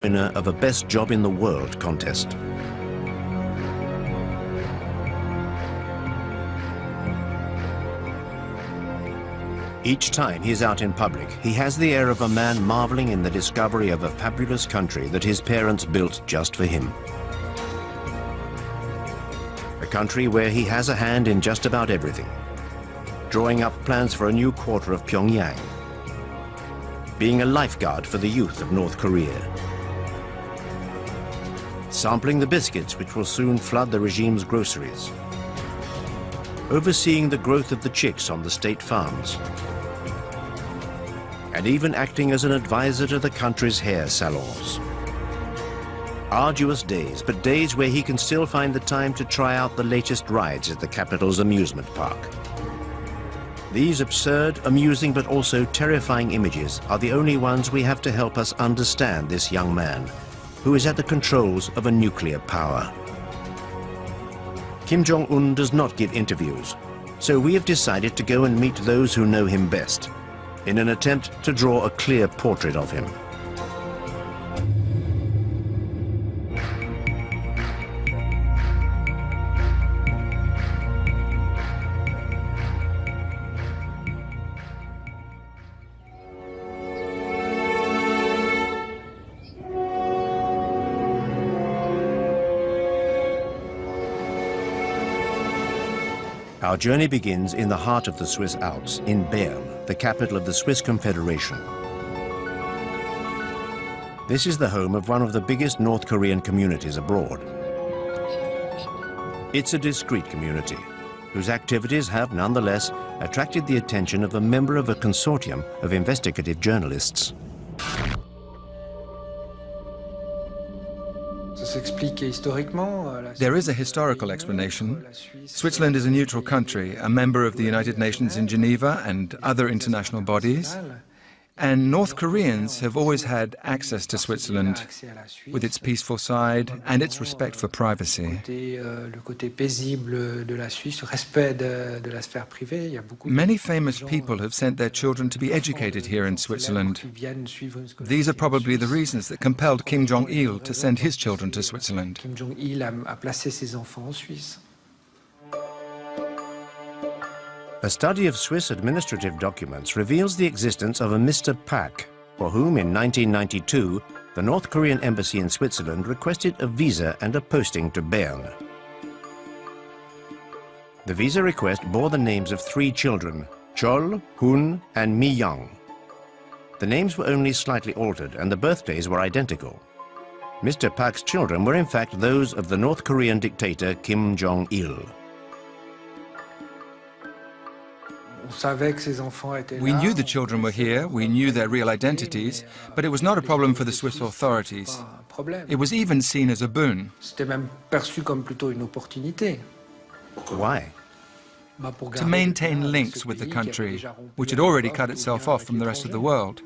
winner of a Best Job in the World contest. Each time he's out in public, he has the air of a man marveling in the discovery of a fabulous country that his parents built just for him. A country where he has a hand in just about everything. Drawing up plans for a new quarter of Pyongyang. Being a lifeguard for the youth of North Korea. Sampling the biscuits which will soon flood the regime's groceries. Overseeing the growth of the chicks on the state farms. And even acting as an advisor to the country's hair salons. Arduous days, but days where he can still find the time to try out the latest rides at the capital's amusement park. These absurd, amusing, but also terrifying images are the only ones we have to help us understand this young man, who is at the controls of a nuclear power. Kim Jong-un does not give interviews, so we have decided to go and meet those who know him best, in an attempt to draw a clear portrait of him. Our journey begins in the heart of the Swiss Alps, in Bern, the capital of the Swiss Confederation. This is the home of one of the biggest North Korean communities abroad. It's a discreet community, whose activities have nonetheless attracted the attention of a member of a consortium of investigative journalists. There is a historical explanation. Switzerland is a neutral country, a member of the United Nations in Geneva and other international bodies. And North Koreans have always had access to Switzerland, with its peaceful side and its respect for privacy. Many famous people have sent their children to be educated here in Switzerland. These are probably the reasons that compelled Kim Jong-il to send his children to Switzerland. A study of Swiss administrative documents reveals the existence of a Mr. Pak, for whom in 1992 the North Korean embassy in Switzerland requested a visa and a posting to Bern. The visa request bore the names of 3 children, Chol, Hun and Mi Young. The names were only slightly altered and the birthdays were identical. Mr. Pak's children were in fact those of the North Korean dictator Kim Jong-il. We knew the children were here, we knew their real identities, but it was not a problem for the Swiss authorities. It was even seen as a boon. Why? To maintain links with the country, which had already cut itself off from the rest of the world.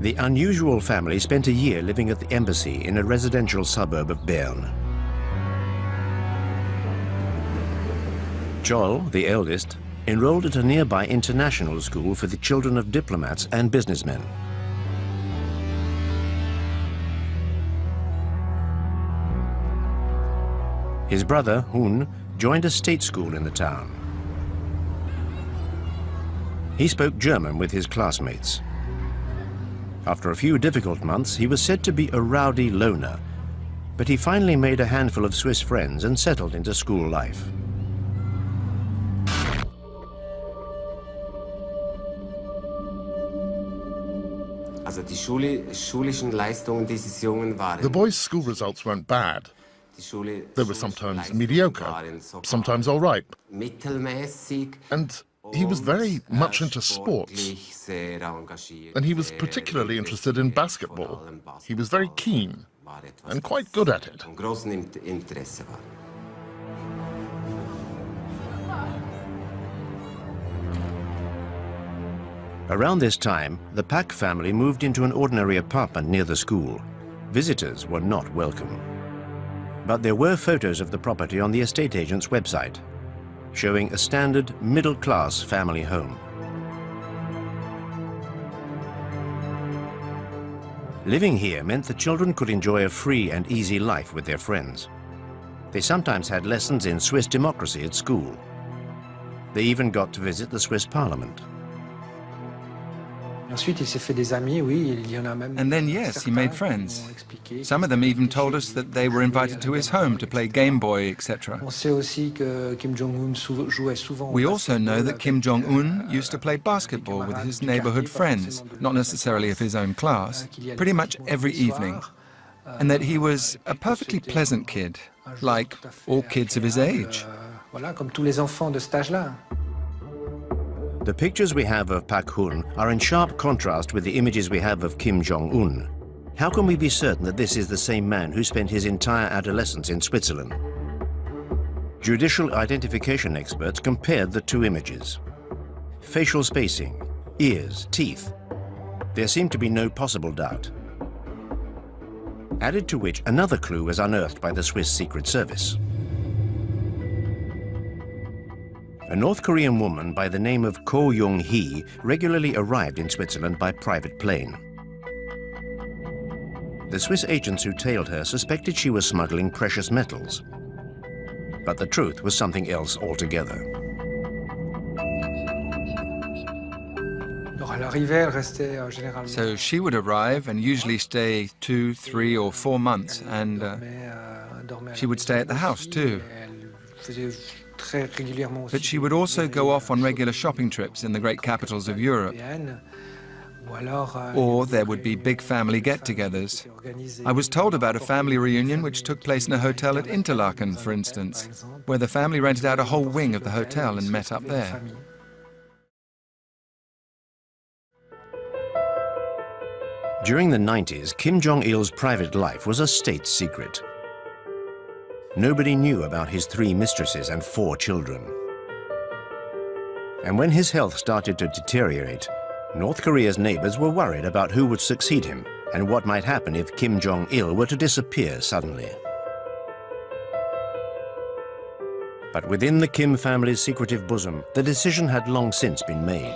The unusual family spent a year living at the embassy in a residential suburb of Bern. Chol, the eldest, enrolled at a nearby international school for the children of diplomats and businessmen. His brother, Hun, joined a state school in the town. He spoke German with his classmates. After a few difficult months, he was said to be a rowdy loner, but he finally made a handful of Swiss friends and settled into school life. The boys' school results weren't bad. They were sometimes mediocre, sometimes all right. And he was very much into sports. And he was particularly interested in basketball. He was very keen and quite good at it. Around this time, the Pak family moved into an ordinary apartment near the school. Visitors were not welcome. But there were photos of the property on the estate agent's website, showing a standard middle-class family home. Living here meant the children could enjoy a free and easy life with their friends. They sometimes had lessons in Swiss democracy at school. They even got to visit the Swiss Parliament. And then, yes, he made friends. Some of them even told us that they were invited to his home to play Game Boy, etc. We also know that Kim Jong-un used to play basketball with his neighborhood friends, not necessarily of his own class, pretty much every evening. And that he was a perfectly pleasant kid, like all kids of his age. The pictures we have of Pak Hun are in sharp contrast with the images we have of Kim Jong-un. How can we be certain that this is the same man who spent his entire adolescence in Switzerland? Judicial identification experts compared the two images. Facial spacing, ears, teeth. There seemed to be no possible doubt. Added to which, another clue was unearthed by the Swiss Secret Service. A North Korean woman by the name of Ko Young-hee regularly arrived in Switzerland by private plane. The Swiss agents who tailed her suspected she was smuggling precious metals. But the truth was something else altogether. So she would arrive and usually stay 2, 3, or 4 months, and she would stay at the house too. But she would also go off on regular shopping trips in the great capitals of Europe. Or there would be big family get-togethers. I was told about a family reunion which took place in a hotel at Interlaken, for instance, where the family rented out a whole wing of the hotel and met up there. During the 90s, Kim Jong-il's private life was a state secret. Nobody knew about his 3 mistresses and 4 children. And when his health started to deteriorate, North Korea's neighbors were worried about who would succeed him and what might happen if Kim Jong-il were to disappear suddenly. But within the Kim family's secretive bosom, the decision had long since been made.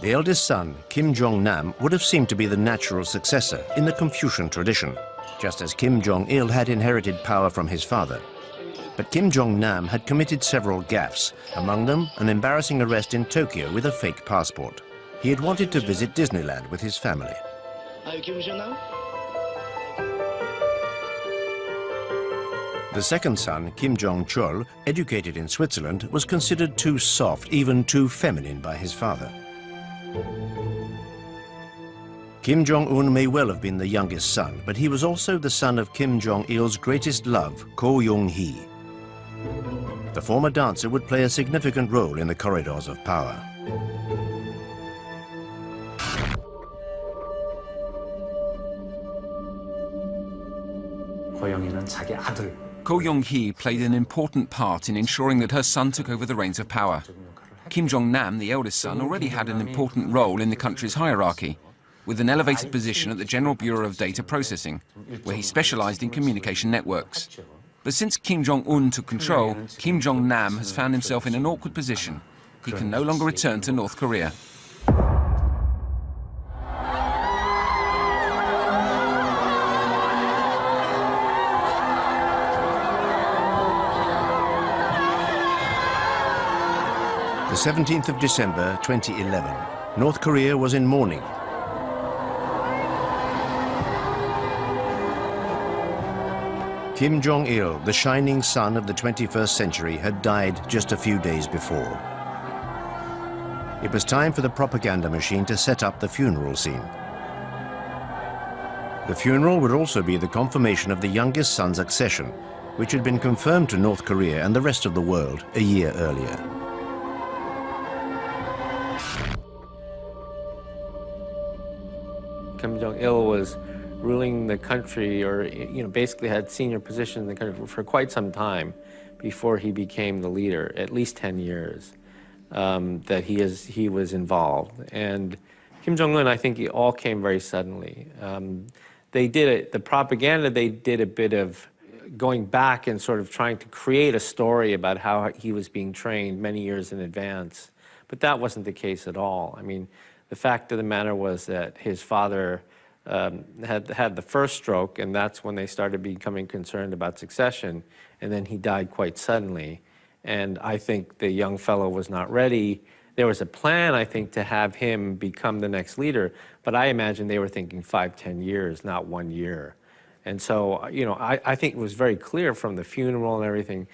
The eldest son, Kim Jong-nam, would have seemed to be the natural successor in the Confucian tradition, just as Kim Jong-il had inherited power from his father. But Kim Jong-nam had committed several gaffes, among them an embarrassing arrest in Tokyo with a fake passport. He had wanted to visit Disneyland with his family. The second son, Kim Jong-chol, educated in Switzerland, was considered too soft, even too feminine by his father. Kim Jong-un may well have been the youngest son, but he was also the son of Kim Jong-il's greatest love, Ko Young-hee. The former dancer would play a significant role in the corridors of power. Ko Young-hee played an important part in ensuring that her son took over the reins of power. Kim Jong-nam, the eldest son, already had an important role in the country's hierarchy, with an elevated position at the General Bureau of Data Processing, where he specialized in communication networks. But since Kim Jong-un took control, Kim Jong-nam has found himself in an awkward position. He can no longer return to North Korea. The 17th of December, 2011. North Korea was in mourning. Kim Jong-il, the shining sun of the 21st century, had died just a few days before. It was time for the propaganda machine to set up the funeral scene. The funeral would also be the confirmation of the youngest son's accession, which had been confirmed to North Korea and the rest of the world a year earlier. Kim Jong-il was ruling the country, or basically had senior position in the country for quite some time before he became the leader, at least 10 years that he was involved. And Kim Jong-un, I think it all came very suddenly. The propaganda, they did a bit of going back and sort of trying to create a story about how he was being trained many years in advance. But that wasn't the case at all. I mean, The fact of the matter was that his father had the first stroke, and that's when they started becoming concerned about succession, and then he died quite suddenly. And I think the young fellow was not ready. There was a plan, I think, to have him become the next leader, but I imagine they were thinking 5, 10 years, not 1 year. And so, you know, I think it was very clear from the funeral and everything,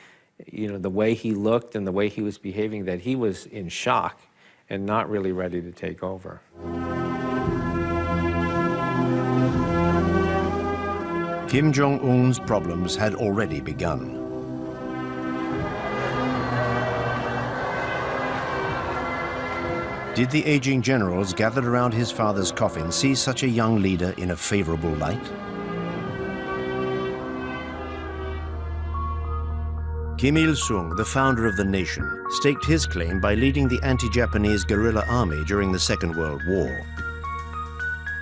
you know, the way he looked and the way he was behaving, that he was in shock and not really ready to take over. Kim Jong-un's problems had already begun. Did the aging generals gathered around his father's coffin see such a young leader in a favorable light? Kim Il-sung, the founder of the nation, staked his claim by leading the anti-Japanese guerrilla army during the Second World War.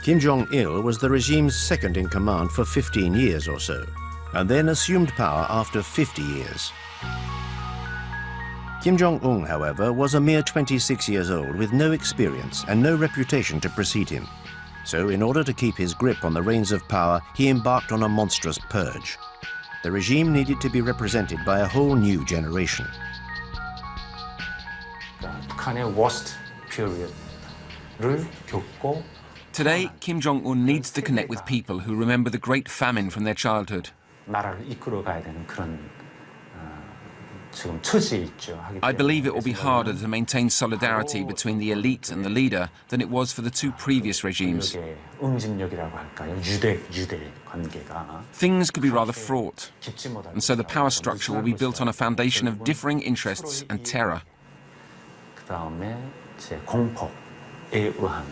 Kim Jong-il was the regime's second in command for 15 years or so, and then assumed power after 50 years. Kim Jong-un, however, was a mere 26 years old with no experience and no reputation to precede him. So in order to keep his grip on the reins of power, he embarked on a monstrous purge. The regime needed to be represented by a whole new generation. 북한의 worst period를 겪고 Today, Kim Jong-un needs to connect with people who remember the great famine from their childhood. 나라를 이끌어가야 되는 그런 지금 처지에 있죠. I believe it will be harder to maintain solidarity between the elite and the leader than it was for the two previous regimes. 응집력이라고 할까요? 유대 관계가 Things could be rather fraught, and so the power structure will be built on a foundation of differing interests and terror. 그다음에 이제 공포에 의한.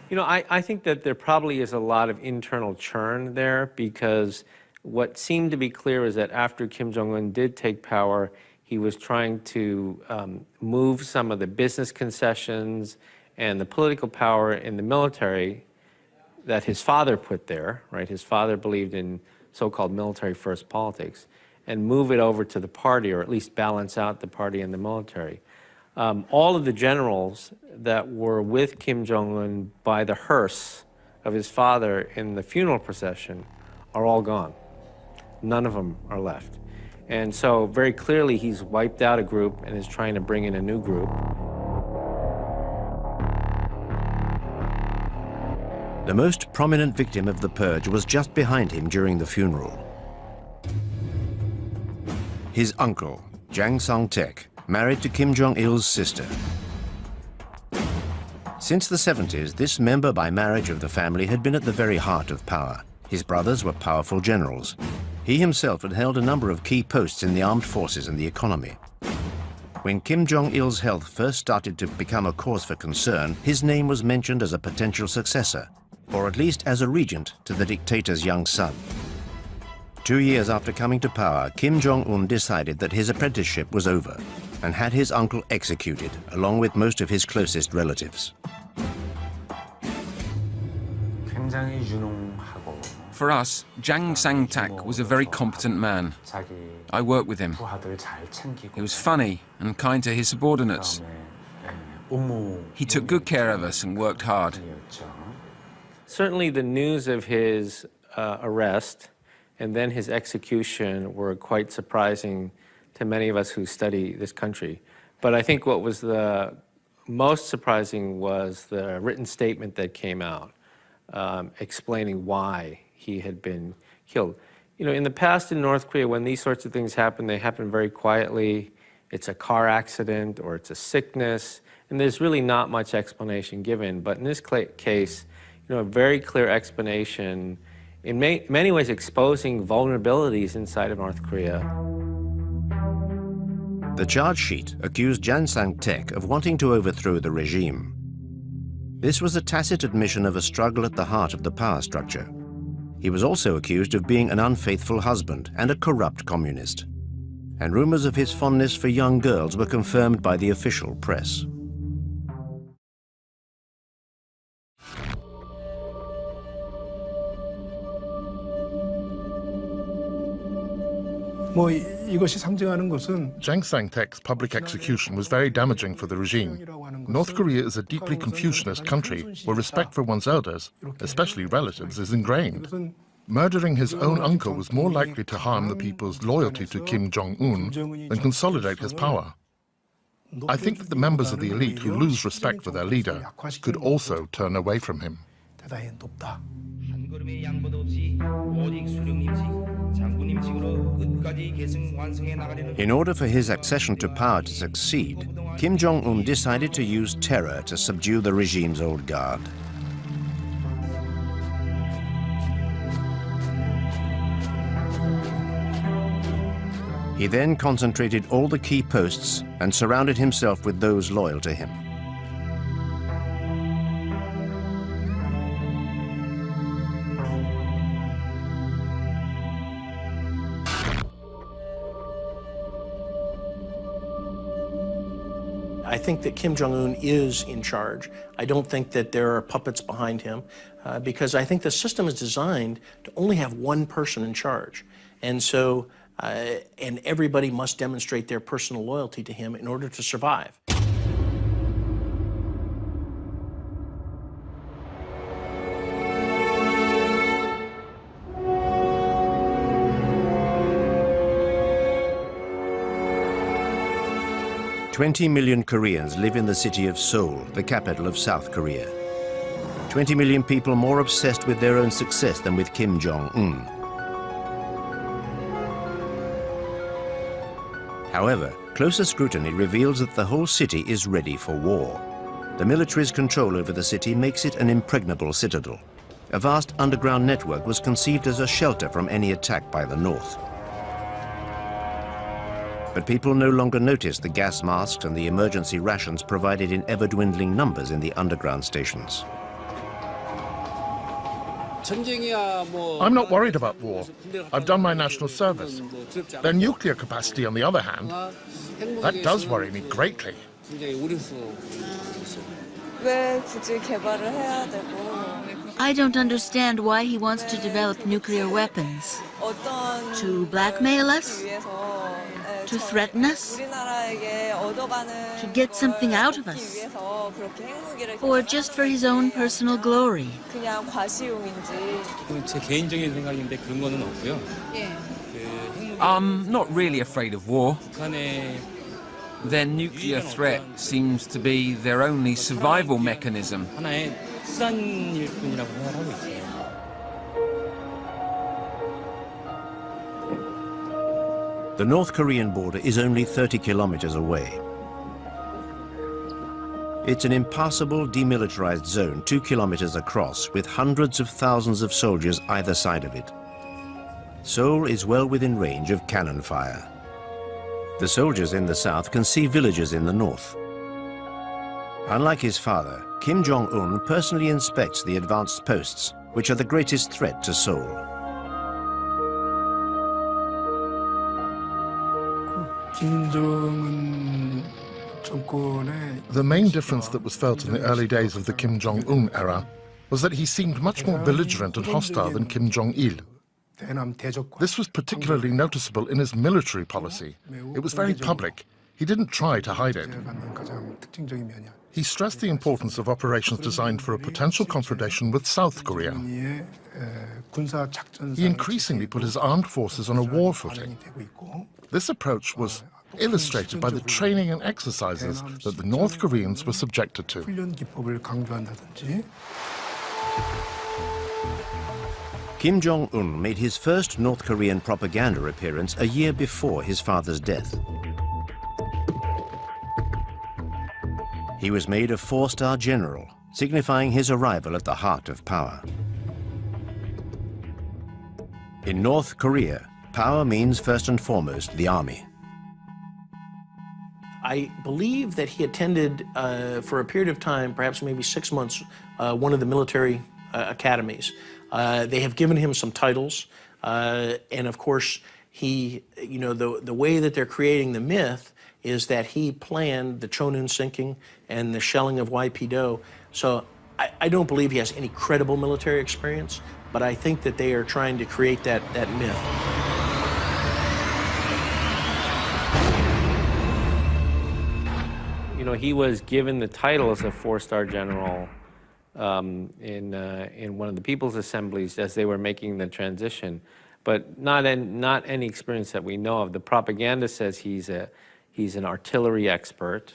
You know, I think that there probably is a lot of internal churn there, because what seemed to be clear is that after Kim Jong-un did take power, he was trying to move some of the business concessions and the political power in the military that his father put there, right? His father believed in so-called military-first politics, and move it over to the party, or at least balance out the party and the military. All of the generals that were with Kim Jong-un by the hearse of his father in the funeral procession are all gone. None of them are left. And so very clearly he's wiped out a group and is trying to bring in a new group. The most prominent victim of the purge was just behind him during the funeral. His uncle, Jang Song-taek, married to Kim Jong-il's sister. Since the 70s, this member by marriage of the family had been at the very heart of power. His brothers were powerful generals. He himself had held a number of key posts in the armed forces and the economy. When Kim Jong-il's health first started to become a cause for concern, his name was mentioned as a potential successor, or at least as a regent to the dictator's young son. 2 years after coming to power, Kim Jong-un decided that his apprenticeship was over and had his uncle executed, along with most of his closest relatives. 굉장히 유능하고 For us, Jang Sang-tak was a very competent man. 자기 I worked with him. 부하들 잘 챙기고 He was funny and kind to his subordinates. 업무 He took good care of us and worked hard. 이었죠. Certainly the news of his arrest and then his execution were quite surprising to many of us who study this country. But I think what was the most surprising was the written statement that came out explaining why he had been killed. You know, in the past in North Korea, when these sorts of things happen, they happen very quietly. It's a car accident or it's a sickness, and there's really not much explanation given. But in this case, you know, a very clear explanation, in many ways exposing vulnerabilities inside of North Korea. The charge sheet accused Jang Sang-taek of wanting to overthrow the regime. This was a tacit admission of a struggle at the heart of the power structure. He was also accused of being an unfaithful husband and a corrupt communist. And rumors of his fondness for young girls were confirmed by the official press. 이것이 상징하는 것은 Jang Sang-tek's public execution was very damaging for the regime. North Korea is a deeply Confucianist country where respect for one's elders, especially relatives, is ingrained. Murdering his own uncle was more likely to harm the people's loyalty to Kim Jong-un than consolidate his power. I think that the members of the elite who lose respect for their leader could also turn away from him. 대단히 높다. 한 걸음의 양보도 없이 오직 수령 임시, 장군 임시로 끝까지 계승 완성해 나가려는. In order for his accession to power to succeed, Kim Jong-un decided to use terror to subdue the regime's old guard. He then concentrated all the key posts and surrounded himself with those loyal to him. I think that Kim Jong-un is in charge. I don't think that there are puppets behind him because I think the system is designed to only have one person in charge. And so, and everybody must demonstrate their personal loyalty to him in order to survive. "20 million Koreans live in the city of Seoul, the capital of South Korea. 20 million people more obsessed with their own success than with Kim Jong-un. However, closer scrutiny reveals that the whole city is ready for war. The military's control over the city makes it an impregnable citadel. A vast underground network was conceived as a shelter from any attack by the North. But people no longer notice the gas masks and the emergency rations provided in ever-dwindling numbers in the underground stations. I'm not worried about war. I've done my national service. Their nuclear capacity, on the other hand, that does worry me greatly. I don't understand why he wants to develop nuclear weapons. To blackmail us? To threaten us? To get something out of us? Or just for his own personal glory? I'm not really afraid of war. Their nuclear threat seems to be their only survival mechanism. The North Korean border is only 30 kilometers away. It's an impassable, demilitarized zone 2 kilometers across, with hundreds of thousands of soldiers either side of it. Seoul is well within range of cannon fire. The soldiers in the south can see villages in the north. Unlike his father, Kim Jong-un personally inspects the advanced posts, which are the greatest threat to Seoul. The main difference that was felt in the early days of the Kim Jong-un era was that he seemed much more belligerent and hostile than Kim Jong-il. This was particularly noticeable in his military policy. It was very public. He didn't try to hide it. He stressed the importance of operations designed for a potential confrontation with South Korea. He increasingly put his armed forces on a war footing. This approach was illustrated by the training and exercises that the North Koreans were subjected to. Kim Jong-un made his first North Korean propaganda appearance a year before his father's death. He was made a 4-star general, signifying his arrival at the heart of power. In North Korea, power means first and foremost the army. I believe that he attended, for a period of time, perhaps maybe 6 months, one of the military academies. They have given him some titles, and of course, he, you know, the way that they're creating the myth is that he planned the Cheonan sinking and the shelling of YP-do. So I don't believe he has any credible military experience, but I think that they are trying to create that myth. know, he was given the title as a four-star general in one of the People's Assemblies as they were making the transition, but not any experience that we know of. The propaganda says he's an artillery expert,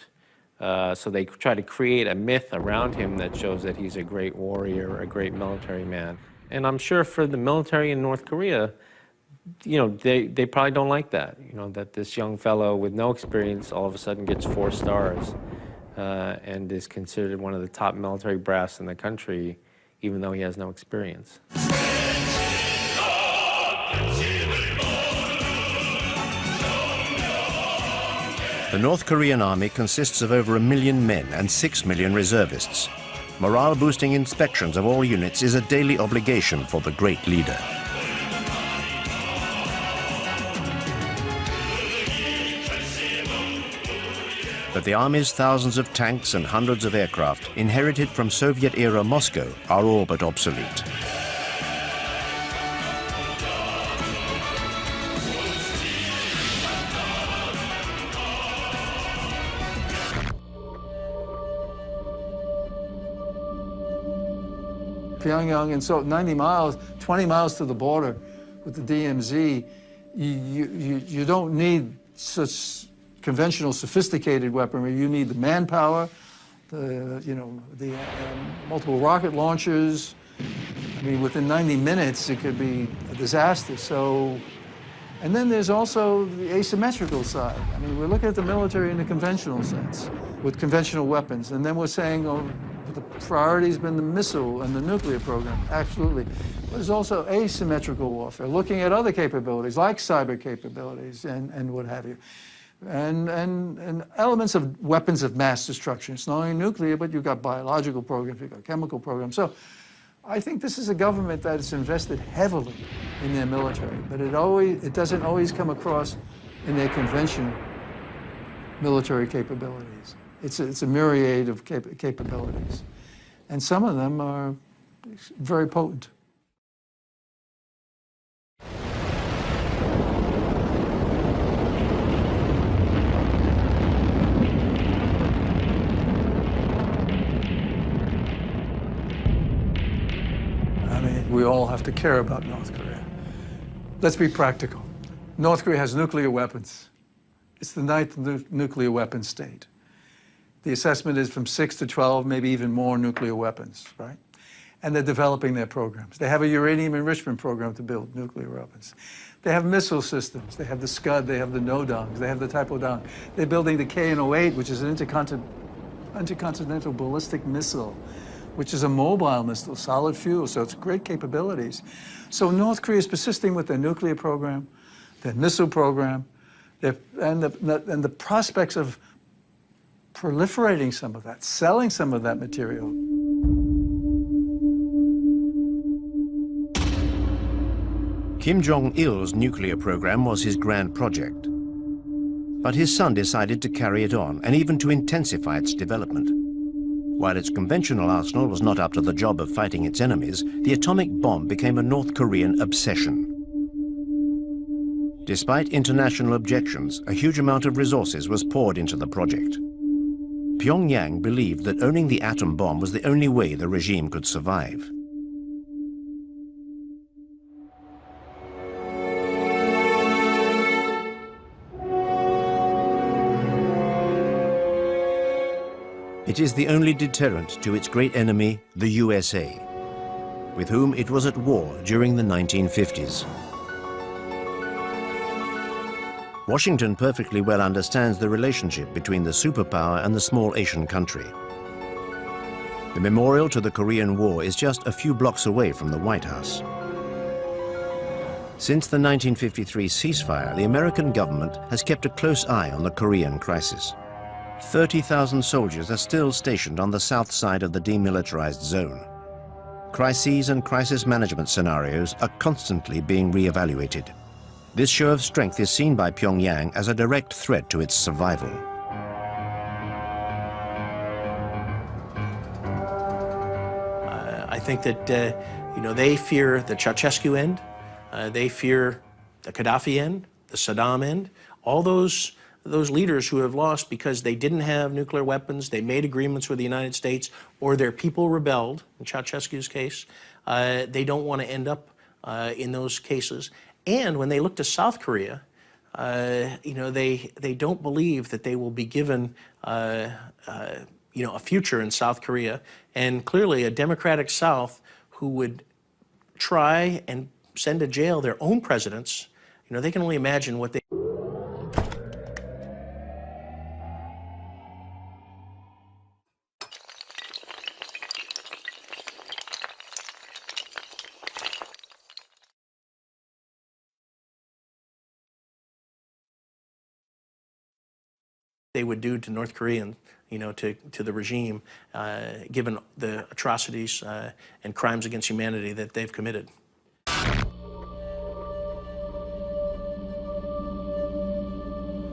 so they try to create a myth around him that shows that he's a great warrior, a great military man. And I'm sure for the military in North Korea, you know, they probably don't like that, you know, that this young fellow with no experience all of a sudden gets 4 stars and is considered one of the top military brass in the country, even though he has no experience. The North Korean army consists of over 1 million men and 6 million reservists. Morale-boosting inspections of all units is a daily obligation for the great leader. But the army's thousands of tanks and hundreds of aircraft, inherited from Soviet-era Moscow, are all but obsolete. Pyongyang, and so 90 miles, 20 miles to the border with the DMZ, you don't need such conventional, sophisticated weaponry. You need the manpower, the multiple rocket launchers. I mean, within 90 minutes, it could be a disaster. So, and then there's also the asymmetrical side. I mean, we're looking at the military in the conventional sense, with conventional weapons, and then we're saying, oh, the priority's been the missile and the nuclear program, absolutely. But there's also asymmetrical warfare, looking at other capabilities, like cyber capabilities and what have you. And elements of weapons of mass destruction. It's not only nuclear, but you've got biological programs, you've got chemical programs. So I think this is a government that has invested heavily in their military, but it doesn't always come across in their conventional military capabilities. It's a myriad of capabilities, and some of them are very potent. I mean, we all have to care about North Korea. Let's be practical. North Korea has nuclear weapons. It's the 9th nuclear weapon state. The assessment is from 6 to 12, maybe even more nuclear weapons, right? And they're developing their programs. They have a uranium enrichment program to build nuclear weapons. They have missile systems. They have the Scud, they have the Nodongs, they have the Taepodong. They're building the KN-08, which is an intercontinental ballistic missile, which is a mobile missile, solid fuel, so it's great capabilities. So North Korea is persisting with their nuclear program, their missile program, and the prospects of proliferating some of that, selling some of that material. Kim Jong-il's nuclear program was his grand project. But his son decided to carry it on and even to intensify its development. While its conventional arsenal was not up to the job of fighting its enemies, the atomic bomb became a North Korean obsession. Despite international objections, a huge amount of resources was poured into the project. Pyongyang believed that owning the atom bomb was the only way the regime could survive. It is the only deterrent to its great enemy, the USA, with whom it was at war during the 1950s. Washington perfectly well understands the relationship between the superpower and the small Asian country. The memorial to the Korean War is just a few blocks away from the White House. Since the 1953 ceasefire, the American government has kept a close eye on the Korean crisis. 30,000 soldiers are still stationed on the south side of the demilitarized zone. Crises and crisis management scenarios are constantly being re-evaluated. This show of strength is seen by Pyongyang as a direct threat to its survival. I think that, they fear the Ceausescu end. They fear the Gaddafi end, the Saddam end. All those those leaders who have lost because they didn't have nuclear weapons, they made agreements with the United States, or their people rebelled, in Ceausescu's case, they don't want to end up in those cases. And when they look to South Korea, they don't believe that they will be given a future in South Korea. And clearly a democratic South who would try and send to jail their own presidents, they can only imagine what they... they would do to North Korean, to the regime, given the atrocities and crimes against humanity that they've committed.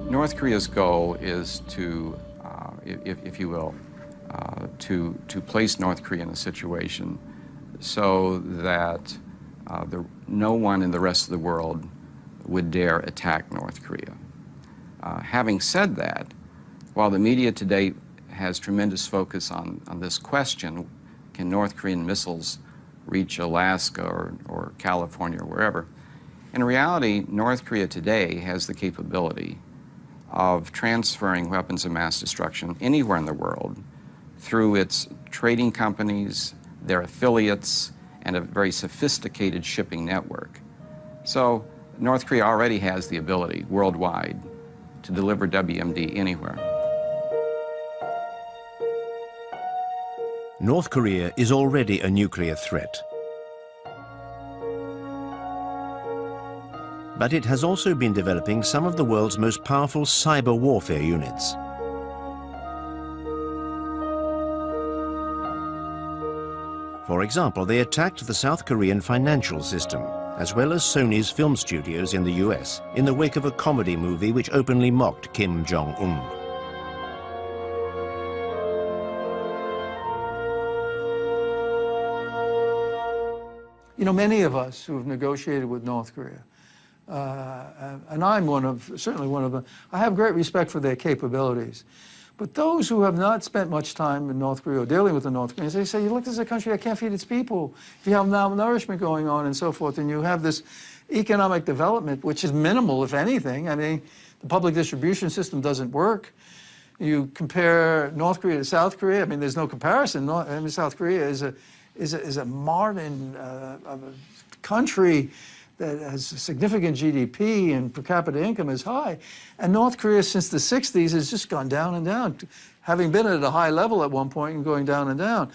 North Korea's goal is to, if you will, to place North Korea in a situation so that no one in the rest of the world would dare attack North Korea. Having said that, while the media today has tremendous focus on this question, can North Korean missiles reach Alaska or California or wherever, in reality, North Korea today has the capability of transferring weapons of mass destruction anywhere in the world through its trading companies, their affiliates, and a very sophisticated shipping network. So North Korea already has the ability worldwide to deliver WMD anywhere. North Korea is already a nuclear threat. But it has also been developing some of the world's most powerful cyber warfare units. For example, they attacked the South Korean financial system, as well as Sony's film studios in the US, in the wake of a comedy movie which openly mocked Kim Jong-un. Many of us who have negotiated with North Korea, and I'm certainly one of them, I have great respect for their capabilities. But those who have not spent much time in North Korea or dealing with the North Koreans, they say, you look, this is a country that can't feed its people. If you have malnourishment going on and so forth, and you have this economic development, which is minimal, if anything. I mean, the public distribution system doesn't work. You compare North Korea to South Korea, I mean, there's no comparison. South Korea is a modern country that has a significant GDP and per capita income is high. And North Korea, since the 60s, has just gone down and down, having been at a high level at one point and going down and down.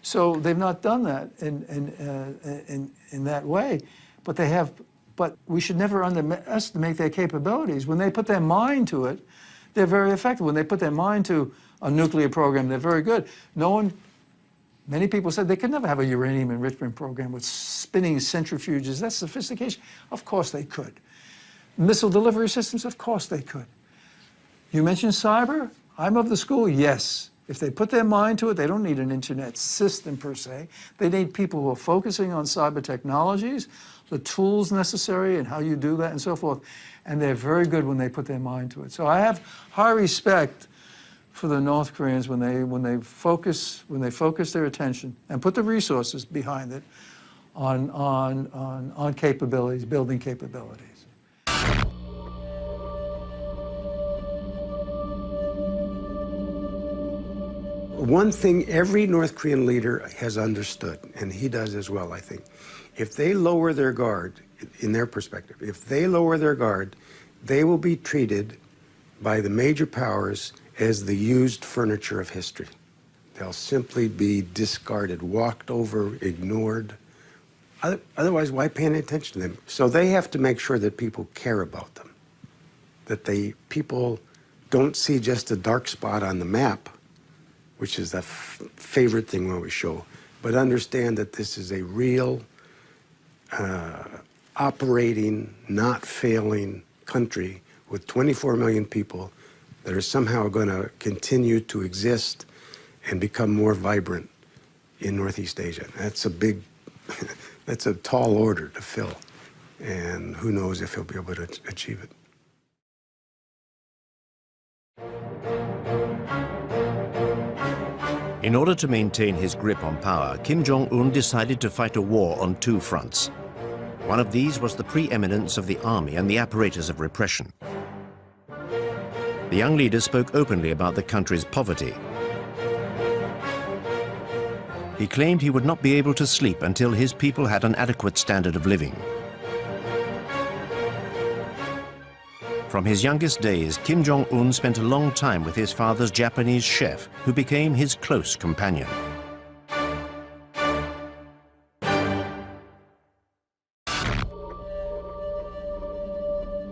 So they've not done that in that way. But they have. But we should never underestimate their capabilities. When they put their mind to it, they're very effective. When they put their mind to a nuclear program, they're very good. Many people said they could never have a uranium enrichment program with spinning centrifuges. That's sophistication. Of course they could. Missile delivery systems, of course they could. You mentioned cyber. I'm of the school, yes. If they put their mind to it, they don't need an internet system per se. They need people who are focusing on cyber technologies, the tools necessary and how you do that and so forth. And they're very good when they put their mind to it. So I have high respect for the North Koreans when they focus their attention and put the resources behind it on capabilities, building capabilities. One thing every North Korean leader has understood, and he does as well, I think, if they lower their guard, in their perspective, if they lower their guard, they will be treated by the major powers as the used furniture of history. They'll simply be discarded, walked over, ignored. Otherwise, why pay any attention to them? So they have to make sure that people care about them, that people don't see just a dark spot on the map, which is the favorite thing we always show, but understand that this is a real, operating, not failing country with 24 million people that are somehow going to continue to exist and become more vibrant in Northeast Asia. That's a big, that's a tall order to fill. And who knows if he'll be able to achieve it. In order to maintain his grip on power, Kim Jong-un decided to fight a war on two fronts. One of these was the preeminence of the army and the apparatus of repression. The young leader spoke openly about the country's poverty. He claimed he would not be able to sleep until his people had an adequate standard of living. From his youngest days, Kim Jong-un spent a long time with his father's Japanese chef, who became his close companion.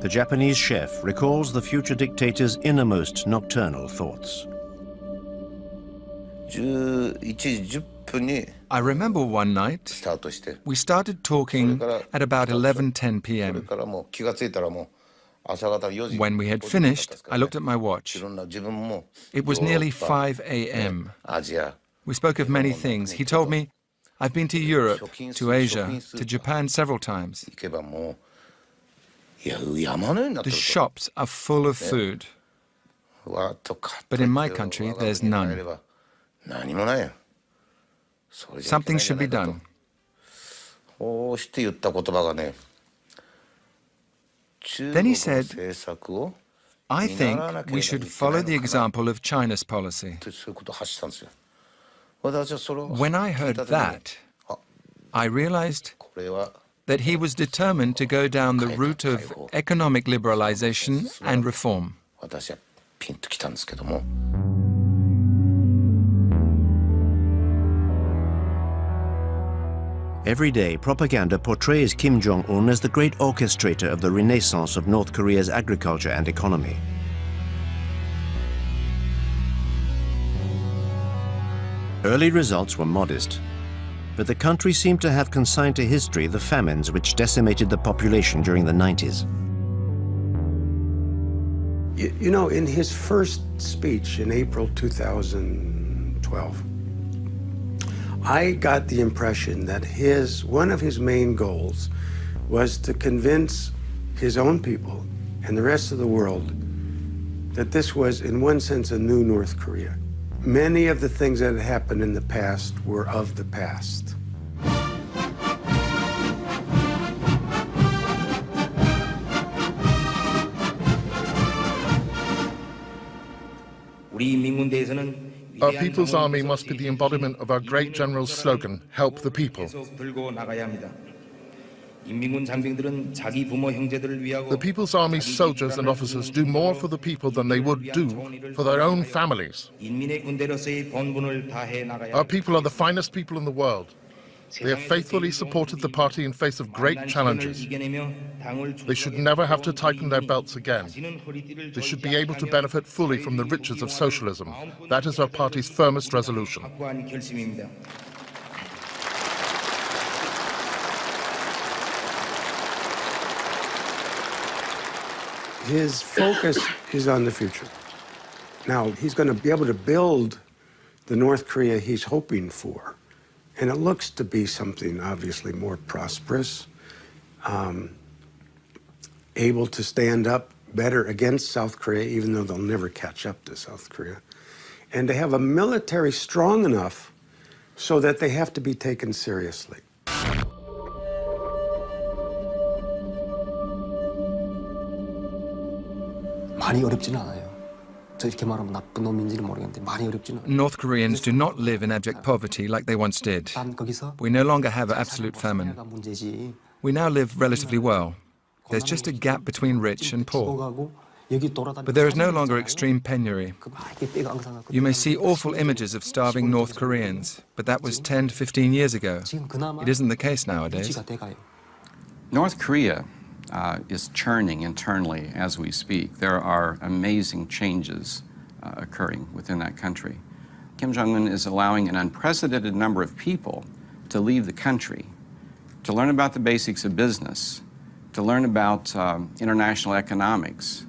The Japanese chef recalls the future dictator's innermost nocturnal thoughts. I remember one night, we started talking at about 11:10 p.m. When we had finished, I looked at my watch. It was nearly 5 a.m. We spoke of many things. He told me, I've been to Europe, to Asia, to Japan several times. The shops are full of food. But in my country, there's none. Something should be done. Then he said, I think we should follow the example of China's policy. When I heard that, I realized that he was determined to go down the route of economic liberalization and reform. Every day, propaganda portrays Kim Jong-un as the great orchestrator of the renaissance of North Korea's agriculture and economy. Early results were modest, but the country seemed to have consigned to history the famines which decimated the population during the 90s. You know, in his first speech in April 2012, I got the impression that one of his main goals was to convince his own people and the rest of the world that this was, in one sense, a new North Korea. Many of the things that had happened in the past were of the past. Our People's Army must be the embodiment of our great general's slogan, help the people. The People's Army's soldiers and officers do more for the people than they would do for their own families. Our people are the finest people in the world. They have faithfully supported the party in face of great challenges. They should never have to tighten their belts again. They should be able to benefit fully from the riches of socialism. That is our party's firmest resolution. His focus is on the future. Now, he's going to be able to build the North Korea he's hoping for. And it looks to be something obviously more prosperous, able to stand up better against South Korea, even though they'll never catch up to South Korea, and to have a military strong enough so that they have to be taken seriously. 많이 어렵지는 않아요. North Koreans do not live in abject poverty like they once did. We no longer have absolute famine. We now live relatively well. There's just a gap between rich and poor. But there is no longer extreme penury. You may see awful images of starving North Koreans, but that was 10 to 15 years ago. It isn't the case nowadays. North Korea is churning internally as we speak. There are amazing changes occurring within that country. Kim Jong-un is allowing an unprecedented number of people to leave the country, to learn about the basics of business, to learn about international economics,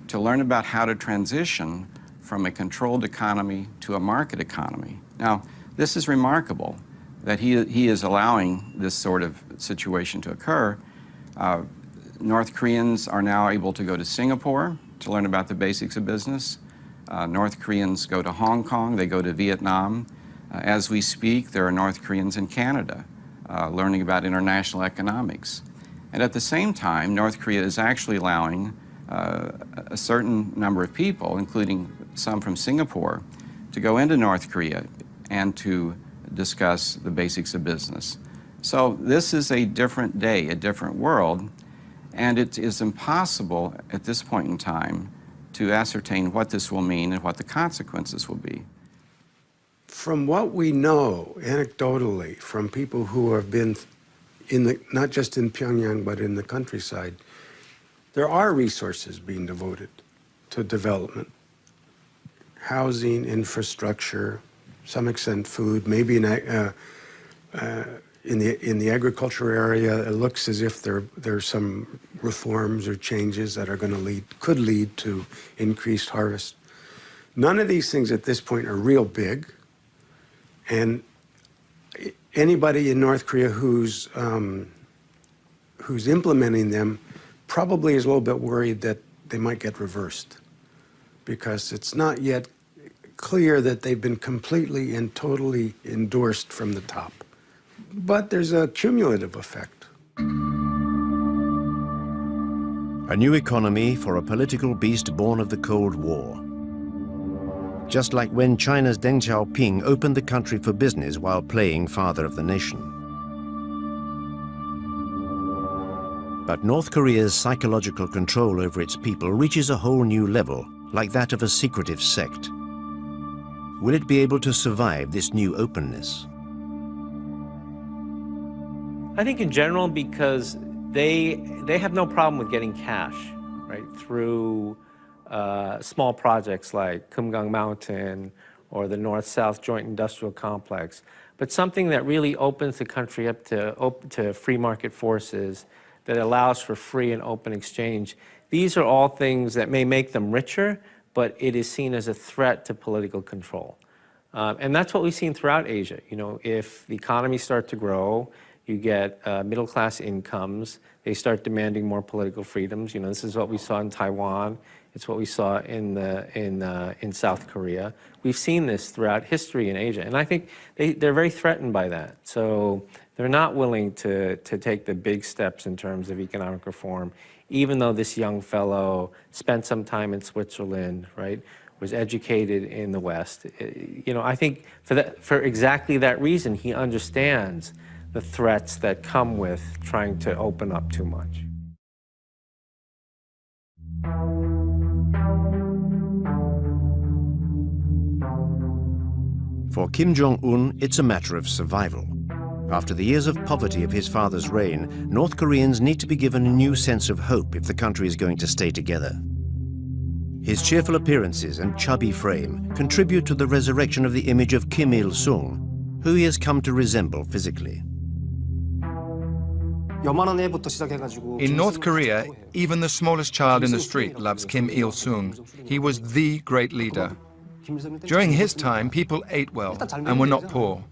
to learn about how to transition from a controlled economy to a market economy. Now, this is remarkable that he is allowing this sort of situation to occur. North Koreans are now able to go to Singapore to learn about the basics of business. North Koreans go to Hong Kong, they go to Vietnam. As we speak, there are North Koreans in Canada learning about international economics. And at the same time, North Korea is actually allowing a certain number of people, including some from Singapore, to go into North Korea and to discuss the basics of business. So this is a different day, a different world, and it is impossible at this point in time to ascertain what this will mean and what the consequences will be. From what we know anecdotally from people who have been not just in Pyongyang but in the countryside, there are resources being devoted to development. Housing, infrastructure, some extent food, maybe in the agriculture area, it looks as if there's some reforms or changes that are going to could lead to increased harvest. None of these things at this point are real big, and anybody in North Korea who's implementing them probably is a little bit worried that they might get reversed, because it's not yet clear that they've been completely and totally endorsed from the top. But there's a cumulative effect. A new economy for a political beast born of the Cold War. Just like when China's Deng Xiaoping opened the country for business while playing father of the nation. But North Korea's psychological control over its people reaches a whole new level, like that of a secretive sect. Will it be able to survive this new openness? I think in general, because they have no problem with getting cash, right, through small projects like Kumgang Mountain or the North-South Joint Industrial Complex, but something that really opens the country up to free market forces, that allows for free and open exchange. These are all things that may make them richer, but it is seen as a threat to political control. And that's what we've seen throughout Asia. You know, if the economies start to grow, you get middle-class incomes, they start demanding more political freedoms. You know, this is what we saw in Taiwan. It's what we saw in South Korea. We've seen this throughout history in Asia, and I think they're very threatened by that. So they're not willing to take the big steps in terms of economic reform, even though this young fellow spent some time in Switzerland, right, was educated in the West. You know, I think for exactly that reason, he understands the threats that come with trying to open up too much. For Kim Jong-un, it's a matter of survival. After the years of poverty of his father's reign, North Koreans need to be given a new sense of hope if the country is going to stay together. His cheerful appearances and chubby frame contribute to the resurrection of the image of Kim Il-sung, who he has come to resemble physically. In North Korea, even the smallest child in the street loves Kim Il-sung. He was the great leader. During his time, people ate well and were not poor.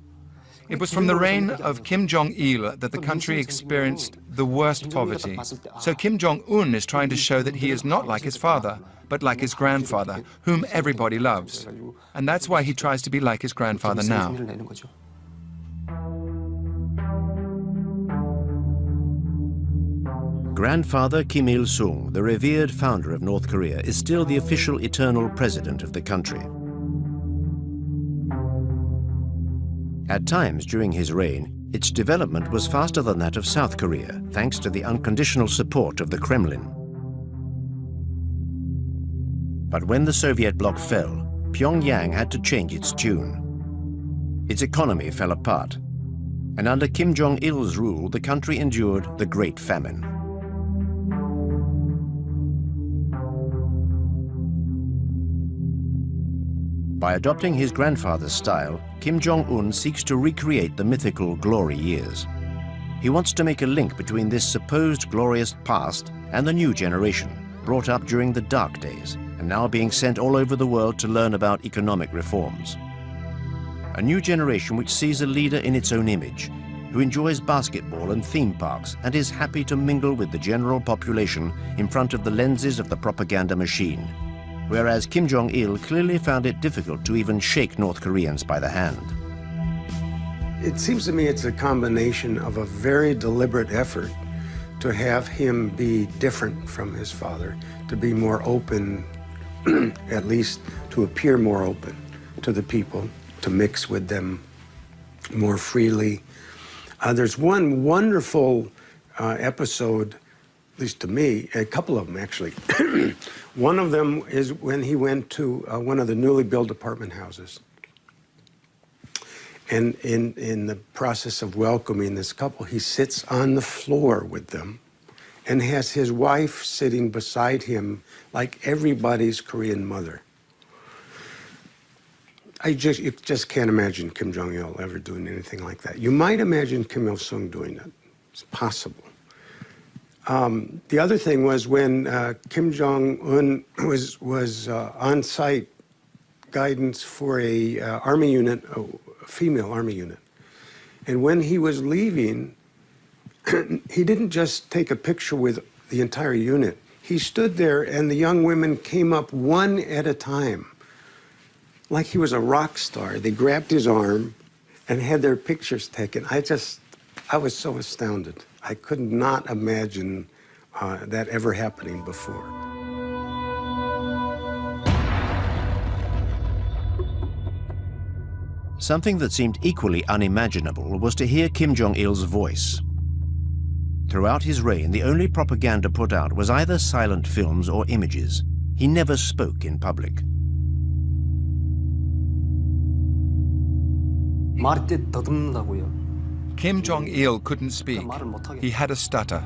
It was from the reign of Kim Jong-il that the country experienced the worst poverty. So Kim Jong-un is trying to show that he is not like his father, but like his grandfather, whom everybody loves. And that's why he tries to be like his grandfather now. Grandfather Kim Il-sung, the revered founder of North Korea, is still the official eternal president of the country. At times during his reign, its development was faster than that of South Korea, thanks to the unconditional support of the Kremlin. But when the Soviet bloc fell, Pyongyang had to change its tune. Its economy fell apart, and under Kim Jong-il's rule, the country endured the Great Famine. By adopting his grandfather's style, Kim Jong-un seeks to recreate the mythical glory years. He wants to make a link between this supposed glorious past and the new generation, brought up during the dark days, and now being sent all over the world to learn about economic reforms. A new generation which sees a leader in its own image, who enjoys basketball and theme parks and is happy to mingle with the general population in front of the lenses of the propaganda machine. Whereas Kim Jong-il clearly found it difficult to even shake North Koreans by the hand. It seems to me it's a combination of a very deliberate effort to have him be different from his father, to be more open, at least to appear more open to the people, to mix with them more freely. There's one wonderful episode, at least to me, a couple of them actually. One of them is when he went to one of the newly built apartment houses. And in the process of welcoming this couple, he sits on the floor with them and has his wife sitting beside him like everybody's Korean mother. You just can't imagine Kim Jong-il ever doing anything like that. You might imagine Kim Il-sung doing that. It's possible. The other thing was when Kim Jong-un was on site guidance for a army unit, a female army unit. And when he was leaving, he didn't just take a picture with the entire unit. He stood there and the young women came up one at a time, like he was a rock star. They grabbed his arm and had their pictures taken. I was so astounded. I could not imagine that ever happening before. Something that seemed equally unimaginable was to hear Kim Jong-il's voice. Throughout his reign, the only propaganda put out was either silent films or images. He never spoke in public. Kim Jong-il couldn't speak. He had a stutter.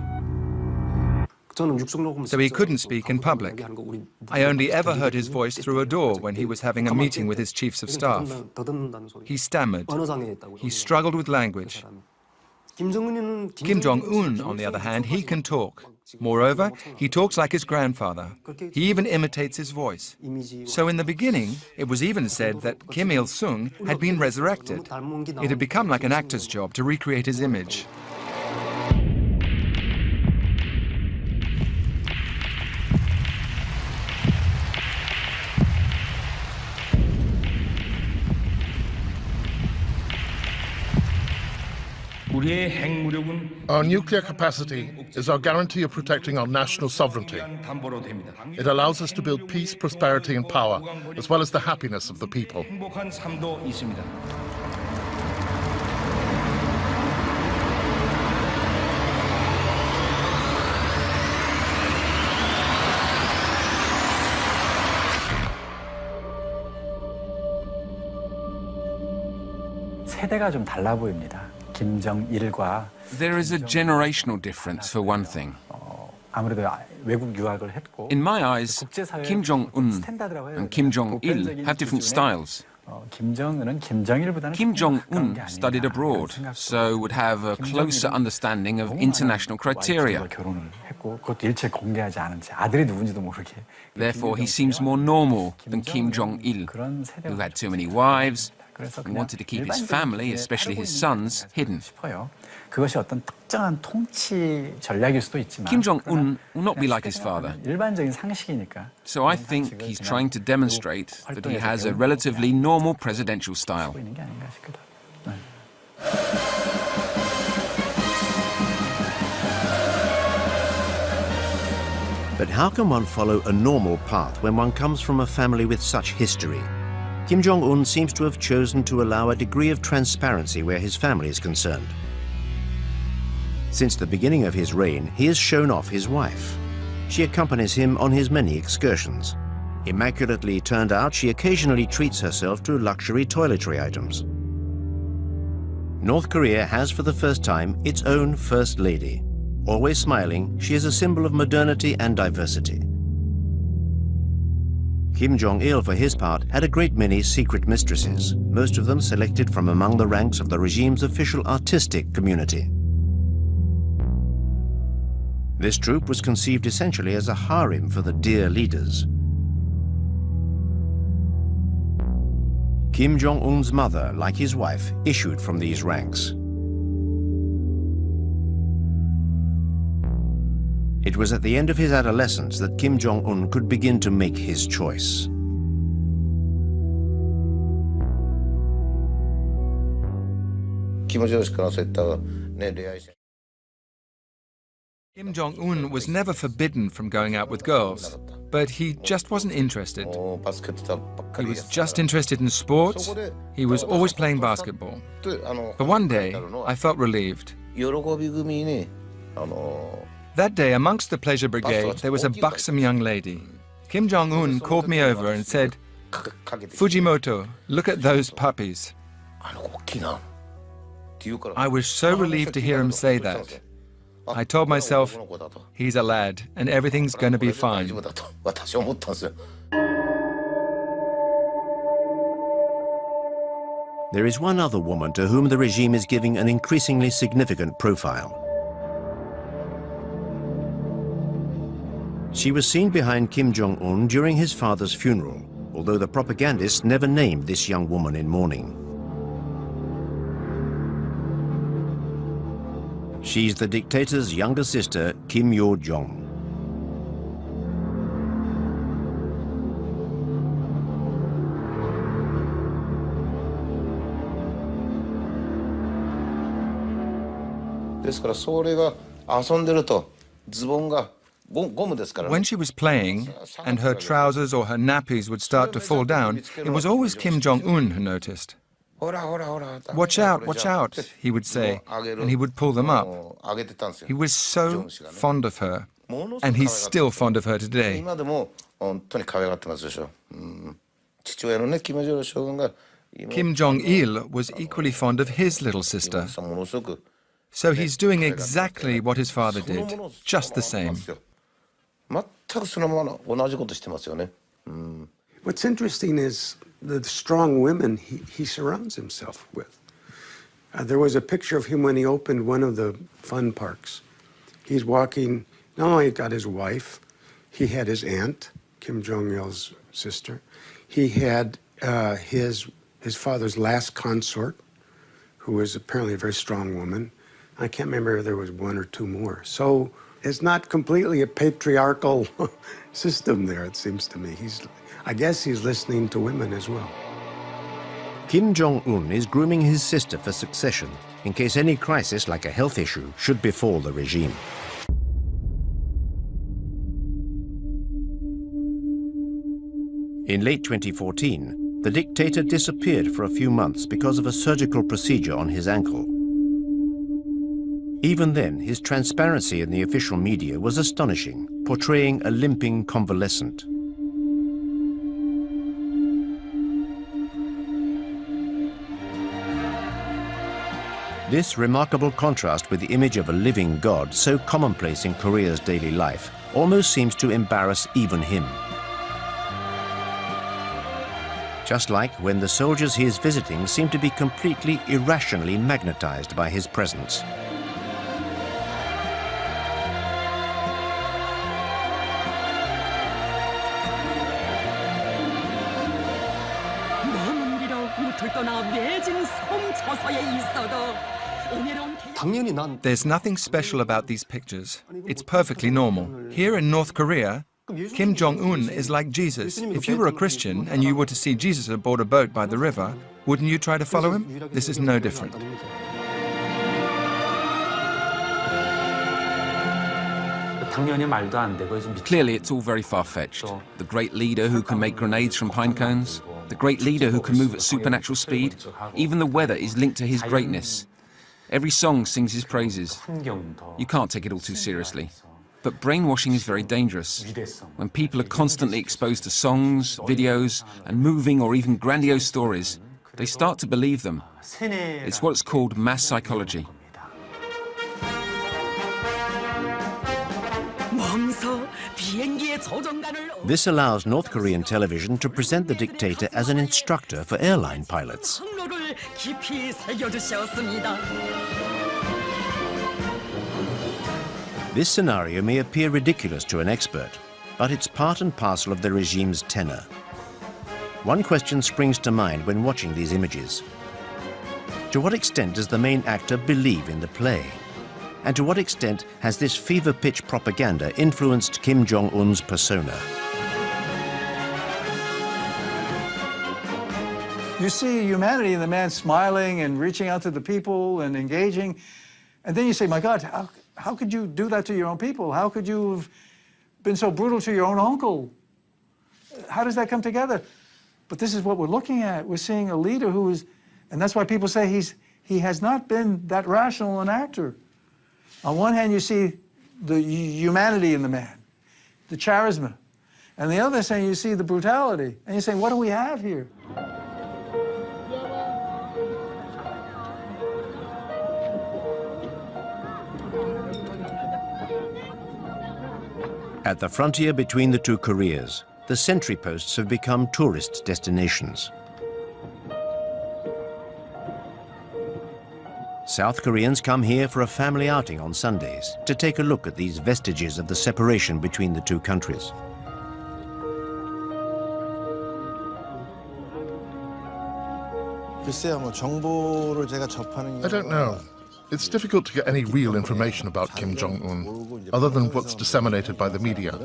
So he couldn't speak in public. I only ever heard his voice through a door when he was having a meeting with his chiefs of staff. He stammered. He struggled with language. Kim Jong-un, on the other hand, he can talk. Moreover, he talks like his grandfather. He even imitates his voice. So in the beginning, it was even said that Kim Il-sung had been resurrected. It had become like an actor's job to recreate his image. Our nuclear capacity is our guarantee of protecting our national sovereignty. It allows us to build peace, prosperity, and power, as well as the happiness of the people. 세대가 좀 달라 보입니다. 김정일과 There is a generational difference, for one thing. 아무래도 외국 유학을 했고 In my eyes, Kim Jong-un and Kim Jong-il have different styles. Kim Jong-un studied abroad, so would have a closer understanding of international criteria. Therefore, he seems more normal than Kim Jong-il, who had too many wives and wanted to keep his family, especially his sons, hidden. Kim Jong-un will not be like his father. So I think he's trying to demonstrate that he has a relatively normal presidential style. But how can one follow a normal path when one comes from a family with such history? Kim Jong-un seems to have chosen to allow a degree of transparency where his family is concerned. Since the beginning of his reign, he has shown off his wife. She accompanies him on his many excursions. Immaculately turned out, she occasionally treats herself to luxury toiletry items. North Korea has for the first time its own First Lady. Always smiling, she is a symbol of modernity and diversity. Kim Jong-il, for his part, had a great many secret mistresses, most of them selected from among the ranks of the regime's official artistic community. This troupe was conceived essentially as a harem for the dear leaders. Kim Jong-un's mother, like his wife, issued from these ranks. It was at the end of his adolescence that Kim Jong-un could begin to make his choice. Kim Jong-un was never forbidden from going out with girls, but he just wasn't interested. He was just interested in sports. He was always playing basketball. But one day, I felt relieved. That day, amongst the pleasure brigade, there was a buxom young lady. Kim Jong-un called me over and said, "Fujimoto, look at those puppies." I was so relieved to hear him say that. I told myself, he's a lad, and everything's going to be fine. There is one other woman to whom the regime is giving an increasingly significant profile. She was seen behind Kim Jong-un during his father's funeral, although the propagandists never named this young woman in mourning. She's the dictator's younger sister, Kim Yo-jong. When she was playing, and her trousers or her nappies would start to fall down, it was always Kim Jong-un who noticed. "Watch out," he would say, and he would pull them up. He was so fond of her, and he's still fond of her today. Kim Jong-il was equally fond of his little sister. So he's doing exactly what his father did, just the same. What's interesting is the strong women he surrounds himself with. There was a picture of him when he opened one of the fun parks. He's walking, not only got his wife, he had his aunt, Kim Jong-il's sister. He had his father's last consort, who was apparently a very strong woman. I can't remember if there was one or two more. So it's not completely a patriarchal system there, it seems to me. I guess he's listening to women as well. Kim Jong-un is grooming his sister for succession in case any crisis like a health issue should befall the regime. In late 2014, the dictator disappeared for a few months because of a surgical procedure on his ankle. Even then, his transparency in the official media was astonishing, portraying a limping convalescent. This remarkable contrast with the image of a living god, so commonplace in Korea's daily life, almost seems to embarrass even him. Just like when the soldiers he is visiting seem to be completely irrationally magnetized by his presence. There's nothing special about these pictures. It's perfectly normal. Here in North Korea, Kim Jong-un is like Jesus. If you were a Christian and you were to see Jesus aboard a boat by the river, wouldn't you try to follow him? This is no different. Clearly, it's all very far-fetched. The great leader who can make grenades from pine cones, the great leader who can move at supernatural speed, even the weather is linked to his greatness. Every song sings his praises. You can't take it all too seriously. But brainwashing is very dangerous. When people are constantly exposed to songs, videos, and moving or even grandiose stories, they start to believe them. It's what's called mass psychology. This allows North Korean television to present the dictator as an instructor for airline pilots. This scenario may appear ridiculous to an expert, but it's part and parcel of the regime's tenor. One question springs to mind when watching these images. To what extent does the main actor believe in the play? And to what extent has this fever-pitch propaganda influenced Kim Jong-un's persona? You see humanity in the man smiling and reaching out to the people and engaging. And then you say, my God, how could you do that to your own people? How could you have been so brutal to your own uncle? How does that come together? But this is what we're looking at. We're seeing a leader who is, and that's why people say he has not been that rational an actor. On one hand, you see the humanity in the man, the charisma. And the other saying, you see the brutality. And you say, what do we have here? At the frontier between the two Koreas, the sentry posts have become tourist destinations. South Koreans come here for a family outing on Sundays to take a look at these vestiges of the separation between the two countries. I don't know. It's difficult to get any real information about Kim Jong-un, other than what's disseminated by the media.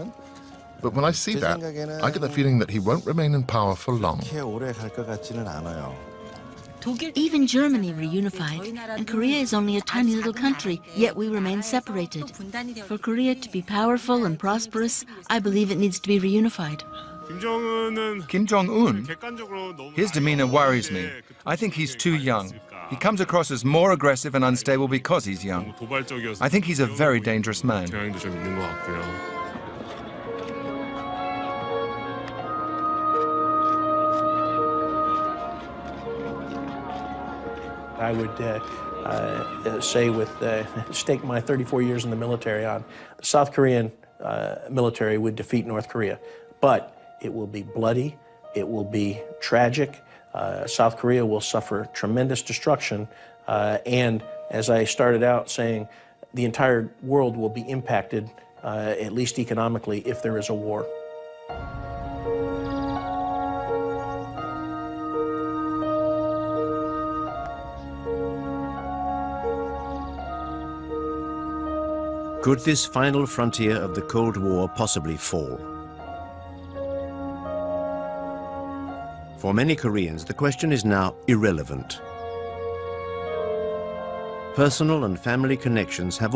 But when I see that, I get the feeling that he won't remain in power for long. Even Germany reunified, and Korea is only a tiny little country, yet we remain separated. For Korea to be powerful and prosperous, I believe it needs to be reunified. Kim Jong-un, his demeanor worries me. I think he's too young. He comes across as more aggressive and unstable because he's young. I think he's a very dangerous man. I would say stake my 34 years in the military on the South Korean military would defeat North Korea. But it will be bloody, it will be tragic. South Korea will suffer tremendous destruction, and as I started out saying, the entire world will be impacted, at least economically, if there is a war. Could this final frontier of the Cold War possibly fall? For many Koreans, the question is now irrelevant. Personal and family connections have